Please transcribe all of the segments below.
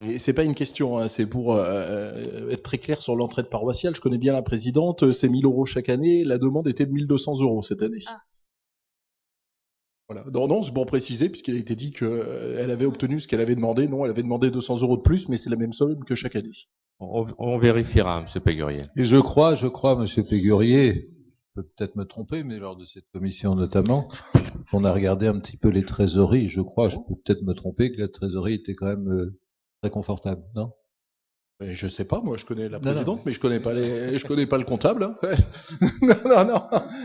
Et c'est pas une question, hein, c'est pour être très clair sur l'entraide paroissiale. Je connais bien la présidente, c'est 1000 euros chaque année. La demande était de 1200 euros cette année. Ah. Voilà. Non, non, c'est pour préciser, puisqu'il a été dit qu'elle avait obtenu ce qu'elle avait demandé. Non, elle avait demandé 200 euros de plus, mais c'est la même somme que chaque année. On vérifiera, M. Pégurier. Et je crois, Monsieur Pégurier, je peux peut-être me tromper, mais lors de cette commission notamment, on a regardé un petit peu les trésoreries. Je crois, je peux peut-être me tromper, que la trésorerie était quand même très confortable, non? Et je sais pas, moi je connais la Non, non. présidente, mais je connais pas je connais pas le comptable. Hein. non, non, non,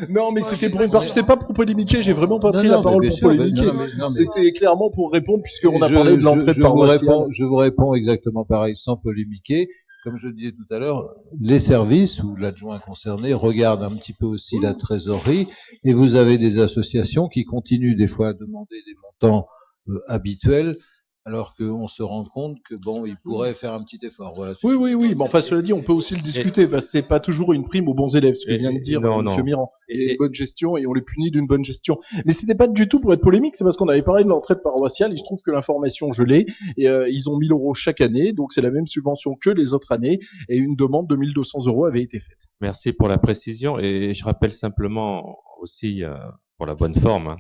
non, mais c'était pour une partie. C'est pas pour polémiquer. J'ai vraiment pas Non, pris non, la mais parole bien pour sûr, polémiquer. non, mais- C'était clairement pour répondre, puisqu'on a Je- parlé de l'entraide je vous paroissiale. je vous réponds exactement pareil, sans polémiquer. Comme je disais tout à l'heure, les services ou l'adjoint concerné regardent un petit peu aussi la trésorerie, et vous avez des associations qui continuent des fois à demander des montants habituels, alors qu'on se rend compte que bon, ils pourraient faire un petit effort. Voilà. Oui, oui, oui. Mais enfin, cela dit, on peut aussi le discuter, parce que c'est pas toujours une prime aux bons élèves, ce que vient de dire non, Monsieur non. Mirand. Il y a une bonne gestion et on les punit d'une bonne gestion. Mais c'était pas du tout pour être polémique, c'est parce qu'on avait parlé de l'entraide paroissiale. Il se trouve que l'information, je l'ai, et ils ont 1000 euros chaque année, donc c'est la même subvention que les autres années, et une demande de 1200 euros avait été faite. Merci pour la précision et je rappelle simplement aussi pour la bonne forme hein,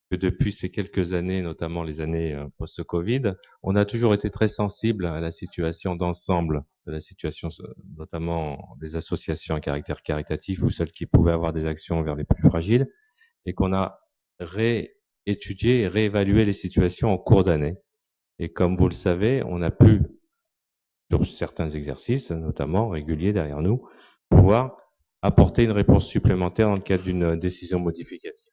que depuis ces quelques années, notamment les années post-Covid, on a toujours été très sensible à la situation d'ensemble, de la situation notamment des associations à caractère caritatif ou celles qui pouvaient avoir des actions vers les plus fragiles et qu'on a réétudié et réévalué les situations en cours d'année. Et comme vous le savez, on a pu, sur certains exercices, notamment réguliers derrière nous, pouvoir apporter une réponse supplémentaire dans le cadre d'une décision modificative.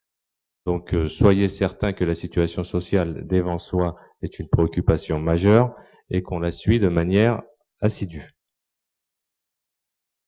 Donc, soyez certains que la situation sociale d'Évançois est une préoccupation majeure et qu'on la suit de manière assidue.